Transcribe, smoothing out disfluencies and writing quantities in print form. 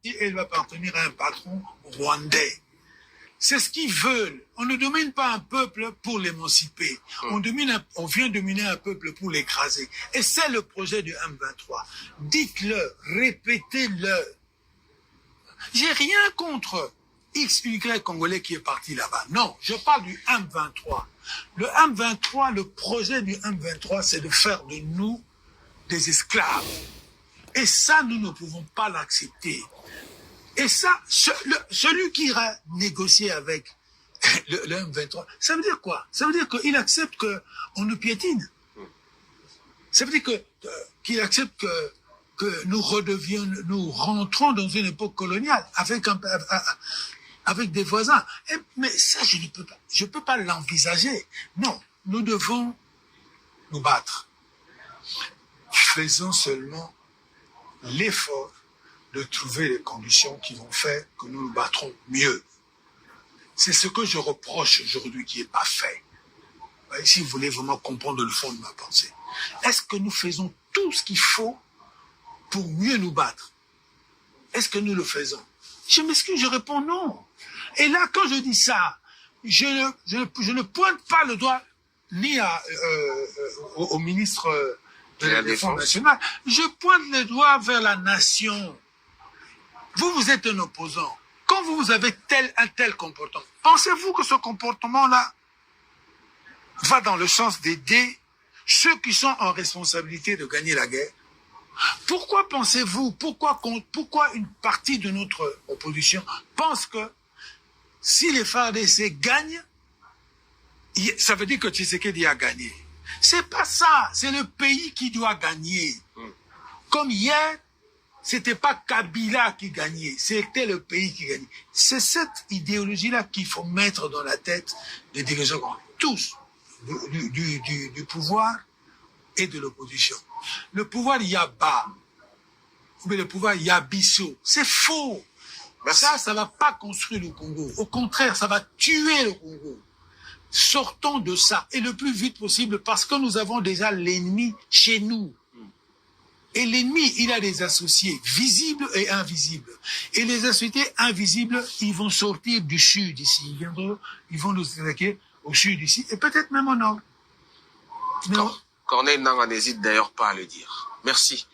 elle va appartenir à un patron rwandais. C'est ce qu'ils veulent. On ne domine pas un peuple pour l'émanciper. On vient dominer un peuple pour l'écraser. Et c'est le projet du M23. Dites-le, répétez-le. J'ai rien contre XY Congolais qui est parti là-bas. Non, je parle du M23. Le M23, le projet du M23, c'est de faire de nous des esclaves. Et ça, nous ne pouvons pas l'accepter. Et ça, celui qui ira négocier avec le M23, ça veut dire quoi? Ça veut dire qu'il accepte qu'on nous piétine. Ça veut dire qu'il accepte que nous rentrons dans une époque coloniale avec des voisins. Mais ça, je ne peux pas l'envisager. Non, nous devons nous battre. Faisons seulement l'effort de trouver les conditions qui vont faire que nous nous battrons mieux. C'est ce que je reproche aujourd'hui qui n'est pas fait. Si vous voulez vraiment comprendre le fond de ma pensée. Est-ce que nous faisons tout ce qu'il faut pour mieux nous battre? Est-ce que nous le faisons? Je m'excuse, je réponds non. Et là, quand je dis ça, je ne pointe pas le doigt ni au ministre de la Défense nationale. Je pointe le doigt vers la nation. Vous êtes un opposant. Quand vous avez un tel comportement, pensez-vous que ce comportement-là va dans le sens d'aider ceux qui sont en responsabilité de gagner la guerre? Pourquoi pensez-vous, pourquoi une partie de notre opposition pense que si les FARDC gagnent, ça veut dire que Tshisekedi a gagné? C'est pas ça, c'est le pays qui doit gagner. Comme hier, c'était pas Kabila qui gagnait, c'était le pays qui gagnait. C'est cette idéologie-là qu'il faut mettre dans la tête des dirigeants, tous, du pouvoir et de l'opposition. Le pouvoir, il y a bas, mais le pouvoir, il y a bissot. C'est faux. Ça ne va pas construire le Congo. Au contraire, ça va tuer le Congo. Sortons de ça, et le plus vite possible, parce que nous avons déjà l'ennemi chez nous. Et l'ennemi, il a des associés visibles et invisibles. Et les associés invisibles, ils vont sortir du sud ici. Ils vont nous attaquer au sud ici, et peut-être même au nord. Corneille Nangaa n'hésite d'ailleurs pas à le dire. Merci.